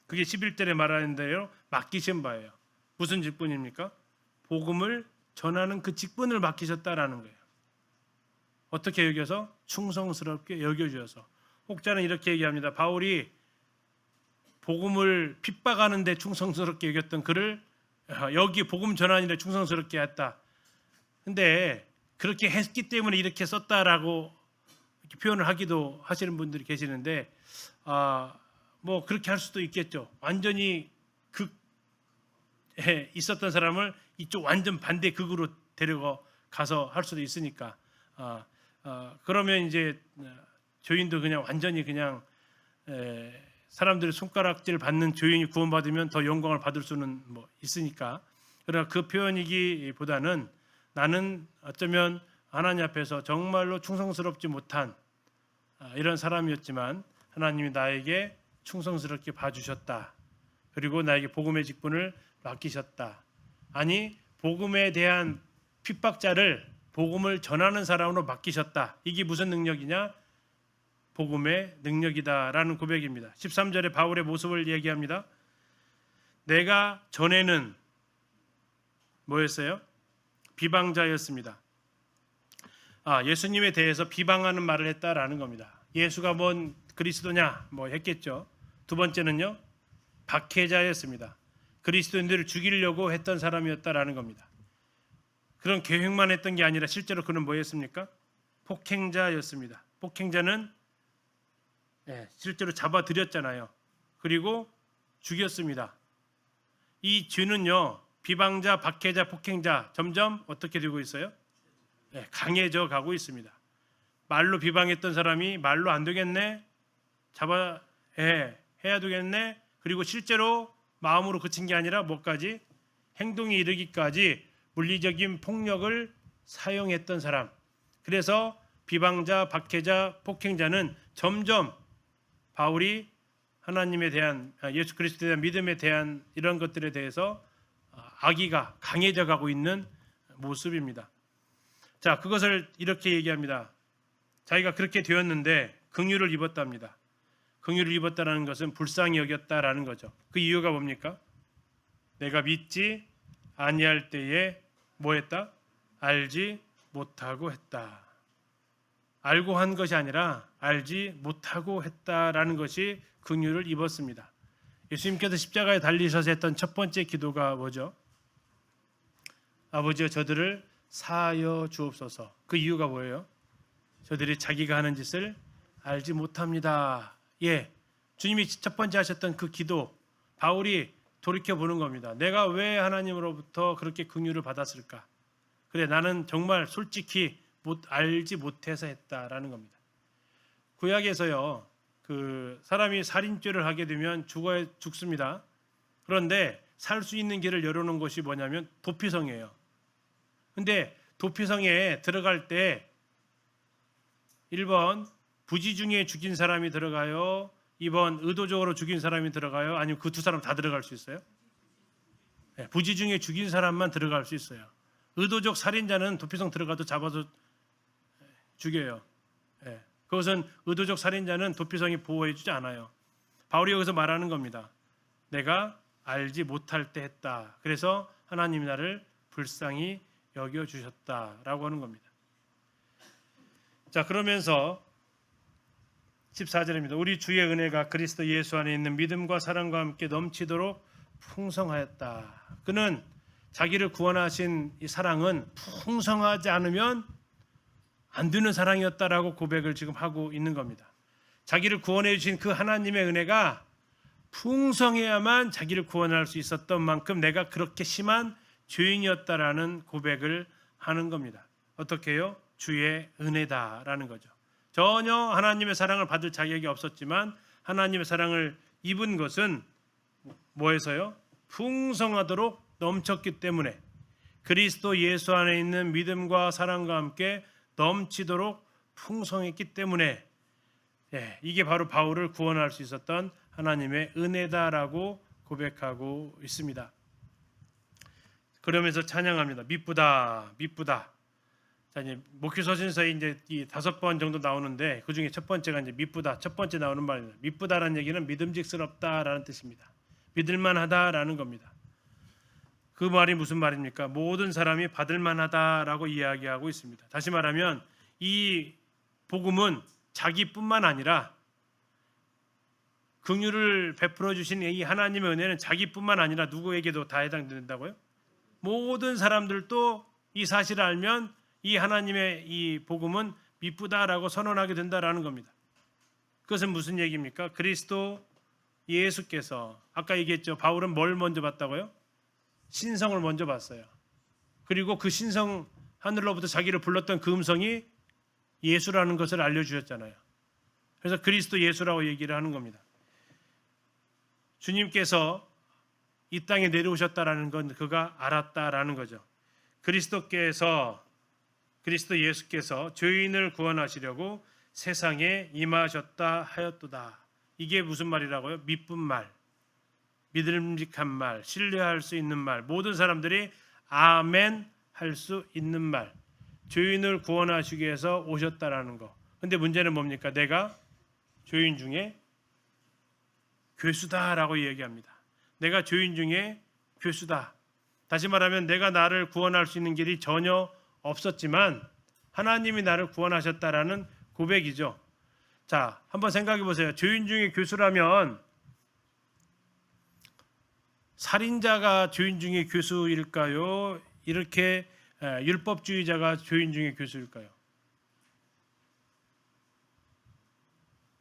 Speaker 1: 그게 11절에 말하는 대로 맡기신 바예요. 무슨 직분입니까? 복음을 전하는 그 직분을 맡기셨다라는 거예요. 어떻게 여겨서? 충성스럽게 여겨주셔서. 혹자는 이렇게 얘기합니다. 바울이 복음을 핍박하는데 충성스럽게 여겼던 그를 여기 복음 전하는데 충성스럽게 했다. 근데 그렇게 했기 때문에 이렇게 썼다라고 이렇게 표현을 하기도 하시는 분들이 계시는데, 뭐 그렇게 할 수도 있겠죠. 완전히 극에 있었던 사람을 이쪽 완전 반대 극으로 데려가서 할 수도 있으니까. 그러면 이제 죄인도 그냥 완전히 그냥 사람들의 손가락질 받는 죄인이 구원받으면 더 영광을 받을 수는 뭐 있으니까. 그러나 그 표현이기보다는 나는 어쩌면 하나님 앞에서 정말로 충성스럽지 못한 이런 사람이었지만 하나님이 나에게 충성스럽게 봐주셨다. 그리고 나에게 복음의 직분을 맡기셨다. 아니, 복음에 대한 핍박자를 복음을 전하는 사람으로 맡기셨다. 이게 무슨 능력이냐? 복음의 능력이다라는 고백입니다. 13절에 바울의 모습을 얘기합니다. 내가 전에는 뭐였어요? 비방자였습니다. 예수님에 대해서 비방하는 말을 했다라는 겁니다. 예수가 뭔 그리스도냐 뭐 했겠죠. 두 번째는요, 박해자였습니다. 그리스도인들을 죽이려고 했던 사람이었다라는 겁니다. 그런 계획만 했던 게 아니라 실제로 그는 뭐였습니까? 폭행자였습니다. 폭행자는 실제로 잡아들였잖아요. 그리고 죽였습니다. 이 죄는요, 비방자, 박해자, 폭행자 점점 어떻게 되고 있어요? 강해져 가고 있습니다. 말로 비방했던 사람이 말로 안 되겠네, 해야 되겠네, 그리고 실제로 마음으로 그친 게 아니라 뭐까지? 행동에 이르기까지 물리적인 폭력을 사용했던 사람. 그래서 비방자, 박해자, 폭행자는 점점 바울이 하나님에 대한, 예수 그리스도에 대한 믿음에 대한 이런 것들에 대해서 악의가 강해져 가고 있는 모습입니다. 자, 그것을 이렇게 얘기합니다. 자기가 그렇게 되었는데 긍휼을 입었답니다. 긍휼을 입었다는 것은 불쌍히 여겼다라는 거죠. 그 이유가 뭡니까? 내가 믿지 아니할 때에 뭐 했다? 알지 못하고 했다. 알고 한 것이 아니라 알지 못하고 했다라는 것이 긍휼을 입었습니다. 예수님께서 십자가에 달리셔서 했던 첫 번째 기도가 뭐죠? 아버지여, 저들을 사하여 주옵소서. 그 이유가 뭐예요? 저들이 자기가 하는 짓을 알지 못합니다. 주님이 첫 번째 하셨던 그 기도, 바울이 돌이켜보는 겁니다. 내가 왜 하나님으로부터 그렇게 긍휼을 받았을까? 그래, 나는 정말 솔직히 알지 못해서 했다라는 겁니다. 구약에서요, 그 사람이 살인죄를 하게 되면 죽습니다. 그런데 살 수 있는 길을 열어놓은 것이 뭐냐면 도피성이에요. 근데 도피성에 들어갈 때 1번 부지 중에 죽인 사람이 들어가요, 2번 의도적으로 죽인 사람이 들어가요, 아니면 그 두 사람 다 들어갈 수 있어요? 부지 중에 죽인 사람만 들어갈 수 있어요. 의도적 살인자는 도피성 들어가도 잡아서 죽여요. 그것은 의도적 살인자는 도피성이 보호해 주지 않아요. 바울이 여기서 말하는 겁니다. 내가 알지 못할 때 했다. 그래서 하나님이 나를 불쌍히 여겨주셨다라고 하는 겁니다. 자, 그러면서 14절입니다. 우리 주의 은혜가 그리스도 예수 안에 있는 믿음과 사랑과 함께 넘치도록 풍성하였다. 그는 자기를 구원하신 이 사랑은 풍성하지 않으면 안 되는 사랑이었다라고 고백을 지금 하고 있는 겁니다. 자기를 구원해 주신 그 하나님의 은혜가 풍성해야만 자기를 구원할 수 있었던 만큼 내가 그렇게 심한 죄인이었다라는 고백을 하는 겁니다. 어떻게 해요? 주의 은혜다라는 거죠. 전혀 하나님의 사랑을 받을 자격이 없었지만 하나님의 사랑을 입은 것은 뭐에서요? 풍성하도록 넘쳤기 때문에, 그리스도 예수 안에 있는 믿음과 사랑과 함께 넘치도록 풍성했기 때문에, 이게 바로 바울을 구원할 수 있었던 하나님의 은혜다라고 고백하고 있습니다. 그러면서 찬양합니다. 미쁘다, 미쁘다. 자, 이제 목회서신서에 이제 이 5번 정도 나오는데 그 중에 첫 번째가 이제 미쁘다, 첫 번째 나오는 말입니다. 미쁘다라는 얘기는 믿음직스럽다라는 뜻입니다. 믿을만하다라는 겁니다. 그 말이 무슨 말입니까? 모든 사람이 받을만하다라고 이야기하고 있습니다. 다시 말하면 이 복음은 자기뿐만 아니라, 긍휼을 베풀어 주신 이 하나님의 은혜는 자기뿐만 아니라 누구에게도 다 해당된다고요? 모든 사람들도 이 사실을 알면 이 하나님의 이 복음은 미쁘다라고 선언하게 된다라는 겁니다. 그것은 무슨 얘기입니까? 그리스도 예수께서, 아까 얘기했죠. 바울은 뭘 먼저 봤다고요? 신성을 먼저 봤어요. 그리고 그 신성, 하늘로부터 자기를 불렀던 그 음성이 예수라는 것을 알려주셨잖아요. 그래서 그리스도 예수라고 얘기를 하는 겁니다. 주님께서 이 땅에 내려오셨다라는 건 그가 알았다라는 거죠. 그리스도 예수께서 죄인을 구원하시려고 세상에 임하셨다 하였도다. 이게 무슨 말이라고요? 미쁜 말, 믿음직한 말, 신뢰할 수 있는 말, 모든 사람들이 아멘 할 수 있는 말, 죄인을 구원하시기 위해서 오셨다라는 거. 근데 문제는 뭡니까? 내가 죄인 중에 괴수다라고 얘기합니다. 내가 죄인 중에 괴수다. 다시 말하면 내가 나를 구원할 수 있는 길이 전혀 없었지만 하나님이 나를 구원하셨다라는 고백이죠. 자, 한번 생각해 보세요. 죄인 중에 괴수라면 살인자가 죄인 중에 괴수일까요? 이렇게 율법주의자가 죄인 중에 괴수일까요?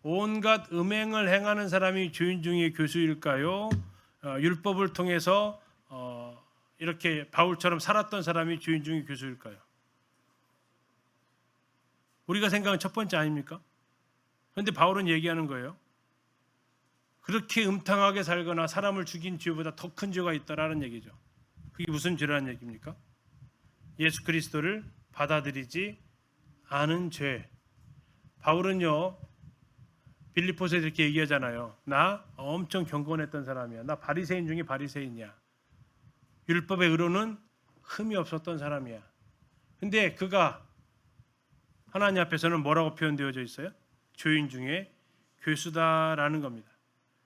Speaker 1: 온갖 음행을 행하는 사람이 죄인 중에 괴수일까요? 율법을 통해서 이렇게 바울처럼 살았던 사람이 죄인 중에 괴수일까요? 우리가 생각하는 첫 번째 아닙니까? 그런데 바울은 얘기하는 거예요. 그렇게 음탕하게 살거나 사람을 죽인 죄보다 더 큰 죄가 있다라는 얘기죠. 그게 무슨 죄라는 얘기입니까? 예수 그리스도를 받아들이지 않은 죄. 바울은요, 빌립보서에 이렇게 얘기하잖아요. 나 엄청 경건했던 사람이야. 나 바리새인 중에 바리새인이야. 율법의 의로는 흠이 없었던 사람이야. 근데 그가 하나님 앞에서는 뭐라고 표현되어져 있어요? 죄인 중에 괴수다라는 겁니다.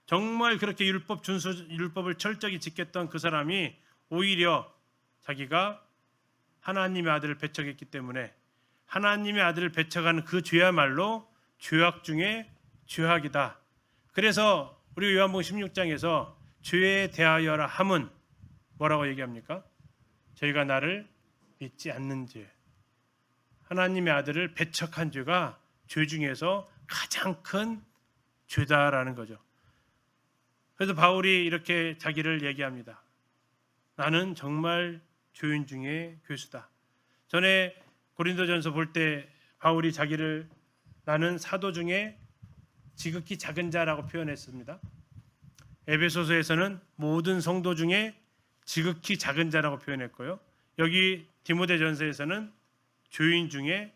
Speaker 1: 정말 그렇게 율법을 철저히 지켰던 그 사람이 오히려 자기가 하나님의 아들을 배척했기 때문에 하나님의 아들을 배척하는 그 죄야말로 죄악 중에 죄악이다. 그래서 우리 요한복음 16장에서 죄에 대하여라 함은 뭐라고 얘기합니까? 저희가 나를 믿지 않는 죄. 하나님의 아들을 배척한 죄가 죄 중에서 가장 큰 죄다라는 거죠. 그래서 바울이 이렇게 자기를 얘기합니다. 나는 정말 죄인 중에 괴수다. 전에 고린도전서 볼 때 바울이 자기를 나는 사도 중에 지극히 작은 자라고 표현했습니다. 에베소서에서는 모든 성도 중에 지극히 작은 자라고 표현했고요. 여기 디모데전서에서는 죄인 중에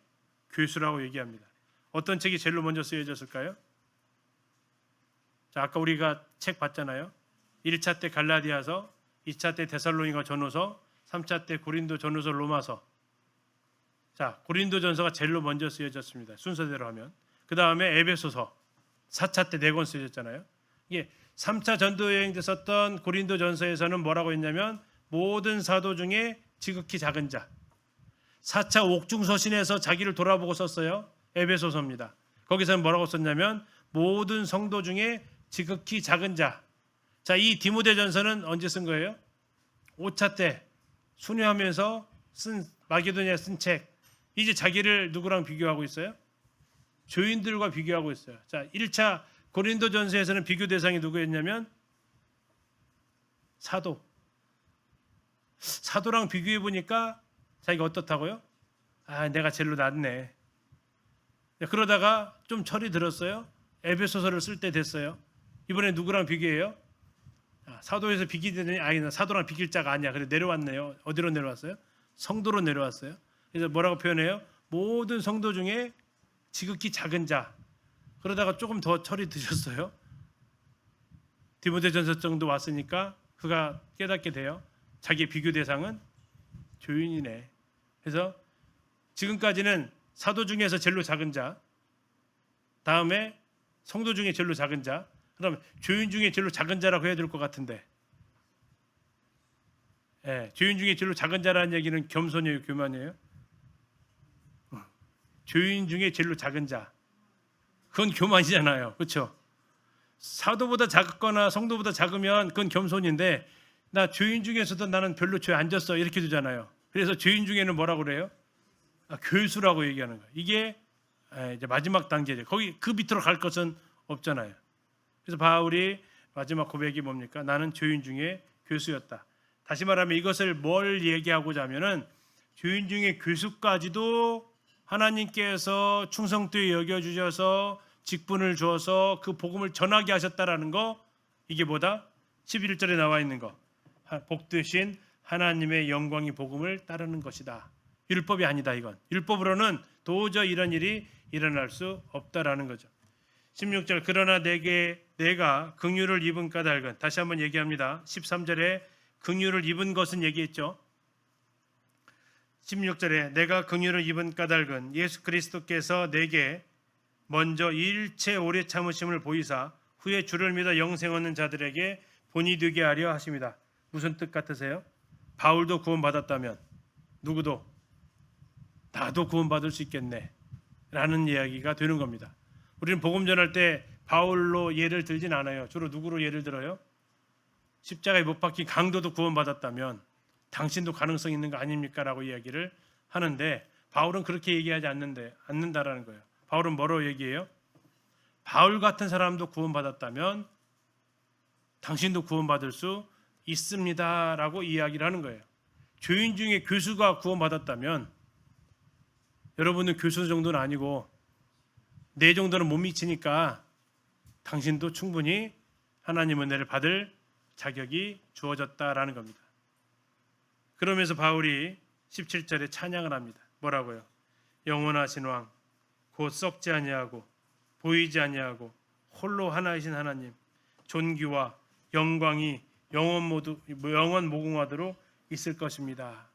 Speaker 1: 괴수라고 얘기합니다. 어떤 책이 제일 먼저 쓰여졌을까요? 자, 아까 우리가 책 봤잖아요. 1차 때 갈라디아서, 2차 때 데살로니가 전후서, 3차 때 고린도 전후서 로마서. 자, 고린도 전서가 제일 먼저 쓰여졌습니다. 순서대로 하면. 그 다음에 에베소서 4차 때 4권 쓰여졌잖아요. 이게 3차 전도 여행 때 썼던 고린도 전서에서는 뭐라고 했냐면 모든 사도 중에 지극히 작은 자. 4차 옥중서신에서 자기를 돌아보고 썼어요. 에베소서입니다. 거기서는 뭐라고 썼냐면 모든 성도 중에 지극히 작은 자. 자, 이 디모데전서는 언제 쓴 거예요? 5차 때 순회하면서 쓴 마게도니아 쓴 책. 이제 자기를 누구랑 비교하고 있어요? 죄인들과 비교하고 있어요. 자, 1차 고린도전서에서는 비교 대상이 누구였냐면 사도. 사도랑 비교해 보니까 자기가 어떻다고요? 아, 내가 제일로 낫네. 그러다가 좀 철이 들었어요. 에베소서를 쓸 때 됐어요. 이번에 누구랑 비교해요? 사도에서 비기더니 나 사도랑 비길 자가 아니야. 그래 내려왔네요. 어디로 내려왔어요? 성도로 내려왔어요. 그래서 뭐라고 표현해요? 모든 성도 중에 지극히 작은 자. 그러다가 조금 더 철이 드셨어요. 디모데전서 정도 왔으니까 그가 깨닫게 돼요. 자기의 비교 대상은 죄인이네. 그래서 지금까지는 사도 중에서 제일로 작은 자, 다음에 성도 중에 제일로 작은 자, 그러면 죄인 중에 제일로 작은 자라고 해야 될 것 같은데, 죄인 중에 제일로 작은 자라는 얘기는 겸손이에요, 교만이에요? 죄인 중에 제일로 작은 자, 그건 교만이잖아요, 그렇죠? 사도보다 작거나 성도보다 작으면 그건 겸손인데, 나 죄인 중에서도 나는 별로 죄 안 졌어 이렇게 되잖아요. 그래서 죄인 중에는 뭐라고 그래요? 괴수라고 얘기하는 거예요. 이게 이제 마지막 단계죠. 거기 그 밑으로 갈 것은 없잖아요. 그래서 바울이 마지막 고백이 뭡니까? 나는 죄인 중에 괴수였다. 다시 말하면 이것을 뭘 얘기하고자 하면은 죄인 중에 괴수까지도 하나님께서 충성되게 여겨주셔서 직분을 주어서 그 복음을 전하게 하셨다라는 거, 이게 뭐다? 11절에 나와 있는 거, 복되신 하나님의 영광이 복음을 따르는 것이다. 율법이 아니다. 이건 율법으로는 도저히 이런 일이 일어날 수 없다라는 거죠. 16절 그러나 내가 긍휼을 입은 까닭은, 다시 한번 얘기합니다. 13절에 긍휼을 입은 것은 얘기했죠. 16절에 내가 긍휼을 입은 까닭은 예수 그리스도께서 내게 먼저 일체 오래 참으심을 보이사 후에 주를 믿어 영생 얻는 자들에게 본이 되게 하려 하십니다. 무슨 뜻 같으세요? 바울도 구원받았다면 누구도 나도 구원받을 수 있겠네 라는 이야기가 되는 겁니다. 우리는 복음 전할 때 바울로 예를 들진 않아요. 주로 누구로 예를 들어요? 십자가에 못 박힌 강도도 구원받았다면 당신도 가능성 있는 거 아닙니까? 라고 이야기를 하는데 바울은 그렇게 얘기하지 않는다라는 거예요. 바울은 뭐로 얘기해요? 바울 같은 사람도 구원받았다면 당신도 구원받을 수 있습니다 라고 이야기를 하는 거예요. 교인 중에 교수가 구원받았다면 여러분은 교수 정도는 아니고 내 정도는 못 미치니까 당신도 충분히 하나님 은혜를 받을 자격이 주어졌다라는 겁니다. 그러면서 바울이 17절에 찬양을 합니다. 뭐라고요? 영원하신 왕, 곧 썩지 아니하고 보이지 아니하고 홀로 하나이신 하나님, 존귀와 영광이 영원 무궁하도록 있을 것입니다.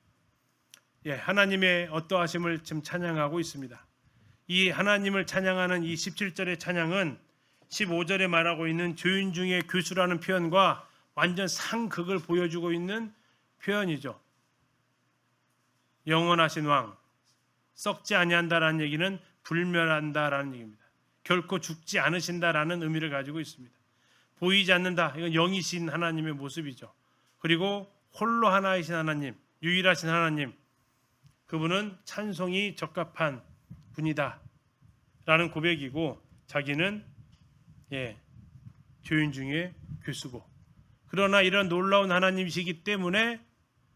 Speaker 1: 예, 하나님의 어떠하심을 지금 찬양하고 있습니다. 이 하나님을 찬양하는 이 17절의 찬양은 15절에 말하고 있는 교인 중에 교수라는 표현과 완전 상극을 보여주고 있는 표현이죠. 영원하신 왕, 썩지 아니한다라는 얘기는 불멸한다라는 얘기입니다. 결코 죽지 않으신다라는 의미를 가지고 있습니다. 보이지 않는다, 이건 영이신 하나님의 모습이죠. 그리고 홀로 하나이신 하나님, 유일하신 하나님, 그분은 찬송이 적합한 분이다 라는 고백이고 자기는 교인 중에 교수고, 그러나 이런 놀라운 하나님이시기 때문에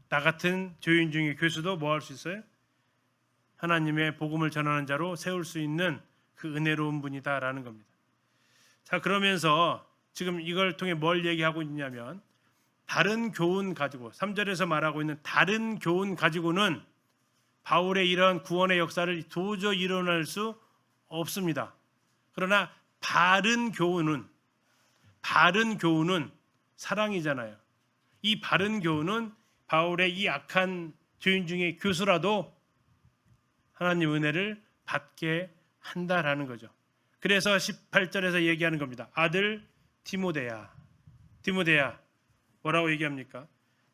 Speaker 1: 나 같은 교인 중에 교수도 뭐 할 수 있어요? 하나님의 복음을 전하는 자로 세울 수 있는 그 은혜로운 분이다라는 겁니다. 자, 그러면서 지금 이걸 통해 뭘 얘기하고 있냐면 다른 교훈 가지고 3절에서 말하고 있는 다른 교훈 가지고는 바울의 이런 구원의 역사를 도저히 일어날 수 없습니다. 그러나 바른 교훈은 사랑이잖아요. 이 바른 교훈은 바울의 이 악한 죄인 중에 교수라도 하나님 은혜를 받게 한다라는 거죠. 그래서 18절에서 얘기하는 겁니다. 아들 디모데야 뭐라고 얘기합니까?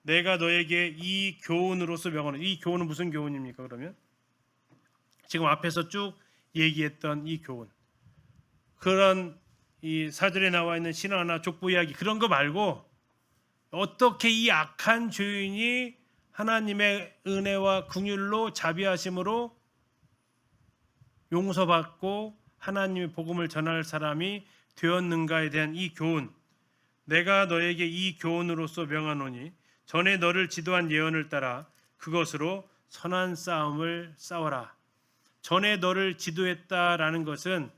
Speaker 1: 내가 너에게 이 교훈으로서 명하노니. 이 교훈은 무슨 교훈입니까? 그러면 지금 앞에서 쭉 얘기했던 이 교훈, 그런 이 사절에 나와 있는 신화나 족보 이야기 그런 거 말고 어떻게 이 악한 죄인이 하나님의 은혜와 긍휼로 자비하심으로 용서받고 하나님의 복음을 전할 사람이 되었는가에 대한 이 교훈, 내가 너에게 이 교훈으로서 명하노니 전에 너를 지도한 예언을 따라 그것으로 선한 싸움을 싸워라. 전에 너를 지도했다라는 것은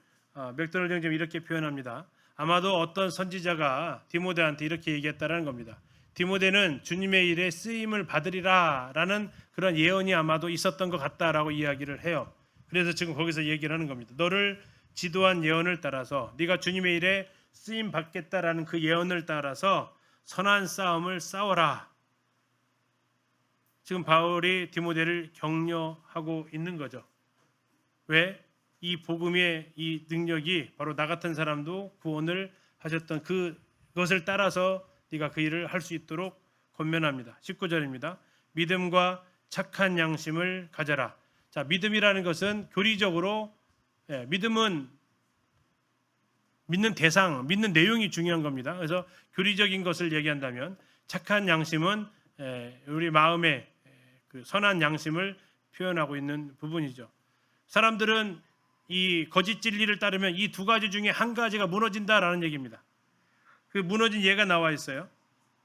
Speaker 1: 맥도널드 형제는 이렇게 표현합니다. 아마도 어떤 선지자가 디모데한테 이렇게 얘기했다라는 겁니다. 디모데는 주님의 일에 쓰임을 받으리라 라는 그런 예언이 아마도 있었던 것 같다라고 이야기를 해요. 그래서 지금 거기서 얘기를 하는 겁니다. 너를 지도한 예언을 따라서 네가 주님의 일에 쓰임 받겠다라는 그 예언을 따라서 선한 싸움을 싸워라. 지금 바울이 디모데를 격려하고 있는 거죠. 왜? 이 복음의 이 능력이 바로 나 같은 사람도 구원을 하셨던 그것을 따라서 네가 그 일을 할 수 있도록 권면합니다. 19절입니다. 믿음과 착한 양심을 가져라. 자, 믿음이라는 것은 교리적으로 믿음은 믿는 대상, 믿는 내용이 중요한 겁니다. 그래서 교리적인 것을 얘기한다면 착한 양심은 우리 마음의 그 선한 양심을 표현하고 있는 부분이죠. 사람들은 이 거짓 진리를 따르면 이 두 가지 중에 한 가지가 무너진다라는 얘기입니다. 그 무너진 예가 나와 있어요.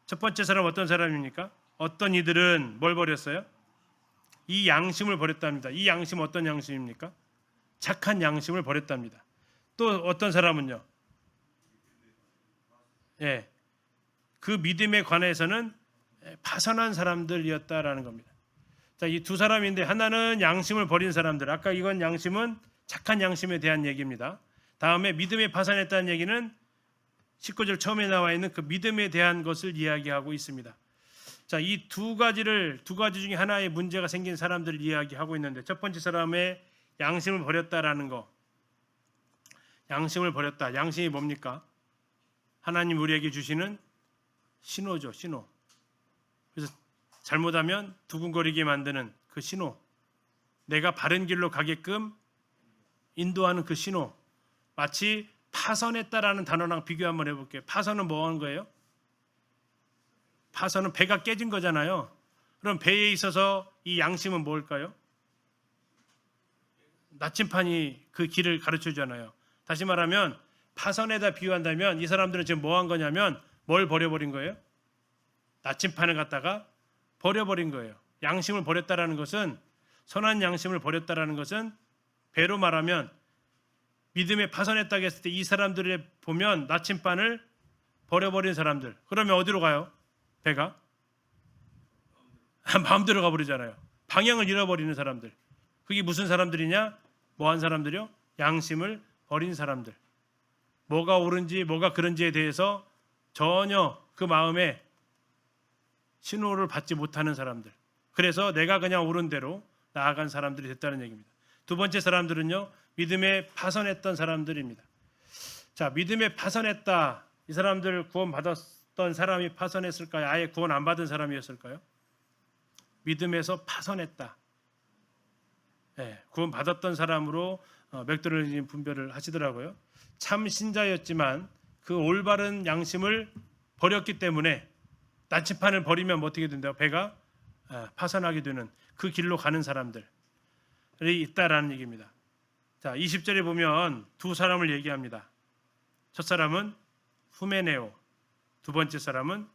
Speaker 1: 첫 번째 사람 어떤 사람입니까? 어떤 이들은 뭘 버렸어요? 이 양심을 버렸답니다. 이 양심 어떤 양심입니까? 착한 양심을 버렸답니다. 또 어떤 사람은요? 그 믿음에 관해서는 파선한 사람들이었다라는 겁니다. 자, 이 두 사람인데 하나는 양심을 버린 사람들. 아까 이건 양심은 착한 양심에 대한 얘기입니다. 다음에 믿음에 파산했다는 얘기는 19절 처음에 나와 있는 그 믿음에 대한 것을 이야기하고 있습니다. 자, 이 두 가지 중에 하나의 문제가 생긴 사람들을 이야기하고 있는데 첫 번째 사람의 양심을 버렸다라는 거. 양심을 버렸다. 양심이 뭡니까? 하나님 우리에게 주시는 신호죠. 신호. 그래서 잘못하면 두근거리게 만드는 그 신호. 내가 바른 길로 가게끔 인도하는 그 신호. 마치 파선했다라는 단어랑 비교 한번 해볼게요. 파선은 뭐 하는 거예요? 파선은 배가 깨진 거잖아요. 그럼 배에 있어서 이 양심은 뭘까요? 나침판이 그 길을 가르쳐 주잖아요. 다시 말하면 파선에다 비유한다면 이 사람들은 지금 뭐 한 거냐면 뭘 버려버린 거예요? 나침판을 갖다가 버려버린 거예요. 양심을 버렸다라는 것은, 선한 양심을 버렸다라는 것은 배로 말하면 믿음에 파선했다고 했을 때 이 사람들을 보면 나침반을 버려버린 사람들. 그러면 어디로 가요? 배가? 마음대로 가버리잖아요. 방향을 잃어버리는 사람들. 그게 무슨 사람들이냐? 뭐한 사람들이요? 양심을 버린 사람들. 뭐가 옳은지 뭐가 그른지에 대해서 전혀 그 마음에 신호를 받지 못하는 사람들. 그래서 내가 그냥 옳은 대로 나아간 사람들이 됐다는 얘기입니다. 두 번째 사람들은요, 믿음에 파선했던 사람들입니다. 자, 믿음에 파선했다. 이 사람들 구원 받았던 사람이 파선했을까요? 아예 구원 안 받은 사람이었을까요? 믿음에서 파선했다. 네, 구원 받았던 사람으로 맥도날드 분별을 하시더라고요. 참 신자였지만 그 올바른 양심을 버렸기 때문에 나침판을 버리면 어떻게 된다고? 배가 파선하게 되는 그 길로 가는 사람들이 있다라는 얘기입니다. 자, 20절에 보면 두 사람을 얘기합니다. 첫 사람은 후메네오, 두 번째 사람은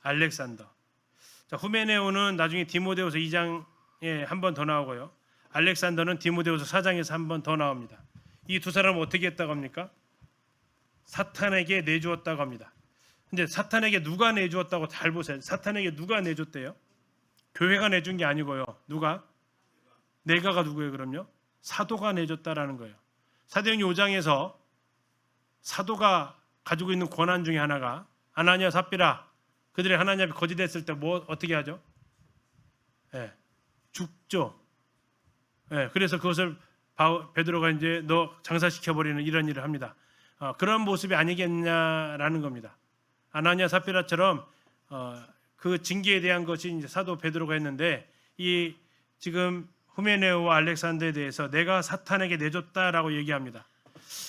Speaker 1: 알렉산더. 자, 후메네오는 나중에 디모데후서 2장에 한 번 더 나오고요. 알렉산더는 디모데후서 4장에서 한 번 더 나옵니다. 이 두 사람은 어떻게 했다고 합니까? 사탄에게 내주었다고 합니다. 근데 사탄에게 누가 내주었다고 잘 보세요. 사탄에게 누가 내줬대요? 교회가 내준 게 아니고요. 누가? 내가가 누구예요? 그럼요? 사도가 내줬다라는 거예요. 사도행전 5장에서 사도가 가지고 있는 권한 중에 하나가 아나니아 삽비라, 그들의 하나님 앞에 거짓됐을 때 뭐 어떻게 하죠? 죽죠. 그래서 그것을 베드로가 이제 너 장사시켜 버리는 이런 일을 합니다. 그런 모습이 아니겠냐라는 겁니다. 아나니아 삽비라처럼 그 징계에 대한 것이 이제 사도 베드로가 했는데, 이 지금 후메네오와 알렉산더에 대해서 내가 사탄에게 내줬다라고 얘기합니다.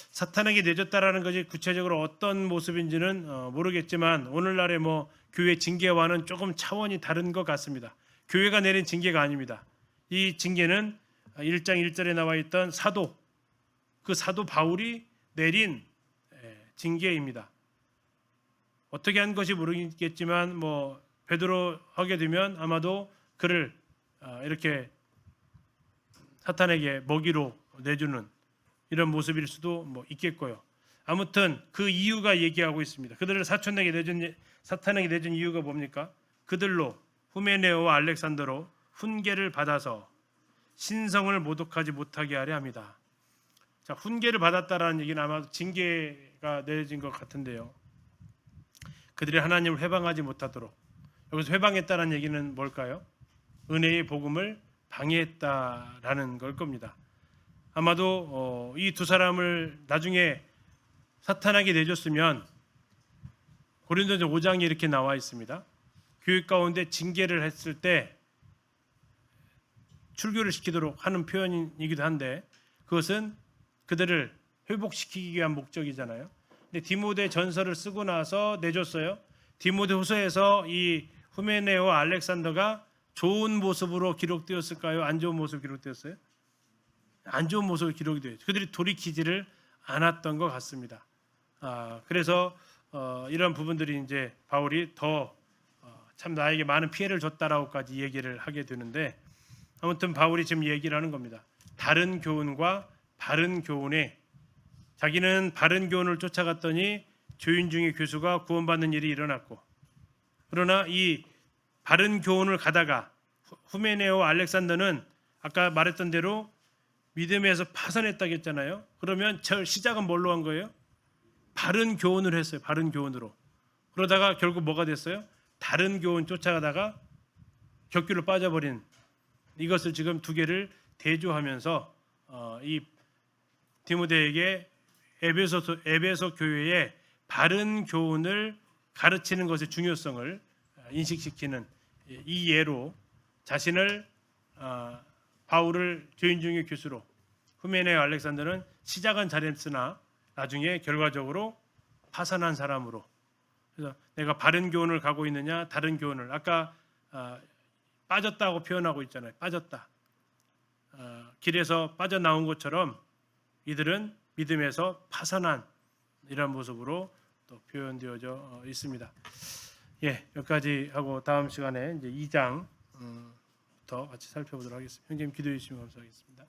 Speaker 1: 사탄에게 내줬다라는 것이 구체적으로 어떤 모습인지는 모르겠지만 오늘날의 뭐 교회 징계와는 조금 차원이 다른 것 같습니다. 교회가 내린 징계가 아닙니다. 이 징계는 1장 1절에 나와 있던 그 사도 바울이 내린 징계입니다. 어떻게 한 것이 모르겠지만 뭐 베드로 하게 되면 아마도 그를 이렇게 사탄에게 먹이로 내주는 이런 모습일 수도 뭐 있겠고요. 아무튼 그 이유가 얘기하고 있습니다. 그들을 사탄에게 내준 이유가 뭡니까? 그들로 후메네오와 알렉산더로 훈계를 받아서 신성을 모독하지 못하게 하려 합니다. 자, 훈계를 받았다라는 얘기는 아마 징계가 내려진 것 같은데요. 그들이 하나님을 회방하지 못하도록. 여기서 회방했다는 얘기는 뭘까요? 은혜의 복음을 방해했다라는 걸 겁니다. 아마도 이 두 사람을 나중에 사탄에게 내줬으면, 고린도전서 5장에 이렇게 나와 있습니다. 교회 가운데 징계를 했을 때 출교를 시키도록 하는 표현이기도 한데, 그것은 그들을 회복시키기 위한 목적이잖아요. 근데 디모데 전서를 쓰고 나서 내줬어요. 디모데 후서에서 이 후메네오 알렉산더가 좋은 모습으로 기록되었을까요? 안 좋은 모습으로 기록되었어요? 안 좋은 모습으로 기록이 되었죠. 그들이 돌이키지를 않았던 것 같습니다. 그래서 이런 부분들이 이제 바울이 더 참 나에게 많은 피해를 줬다라고까지 얘기를 하게 되는데, 아무튼 바울이 지금 얘기를 하는 겁니다. 다른 교훈과 바른 교훈에, 자기는 바른 교훈을 쫓아갔더니 교인 중에 교수가 구원받는 일이 일어났고, 그러나 이 바른 교훈을 가다가 후메네오 알렉산더는 아까 말했던 대로 믿음에서 파선했다고 했잖아요. 그러면 시작은 뭘로 한 거예요? 바른 교훈을 했어요. 바른 교훈으로. 그러다가 결국 뭐가 됐어요? 다른 교훈 쫓아가다가 격규로 빠져버린, 이것을 지금 두 개를 대조하면서 이 디모데에게 에베소 교회의 바른 교훈을 가르치는 것의 중요성을 인식시키는 이 예로 자신을 바울을 교인 중의 교수로, 후메네오 알렉산더는 시작은 잘했으나 나중에 결과적으로 파산한 사람으로. 그래서 내가 바른 교훈을 가고 있느냐, 다른 교훈을, 아까 빠졌다고 표현하고 있잖아요. 빠졌다. 길에서 빠져나온 것처럼 이들은 믿음에서 파산한 이런 모습으로 또 표현되어져 있습니다. 예, 여기까지 하고 다음 시간에 이제 2장 더 같이 살펴보도록 하겠습니다. 형제님 기도해 주시면 감사하겠습니다.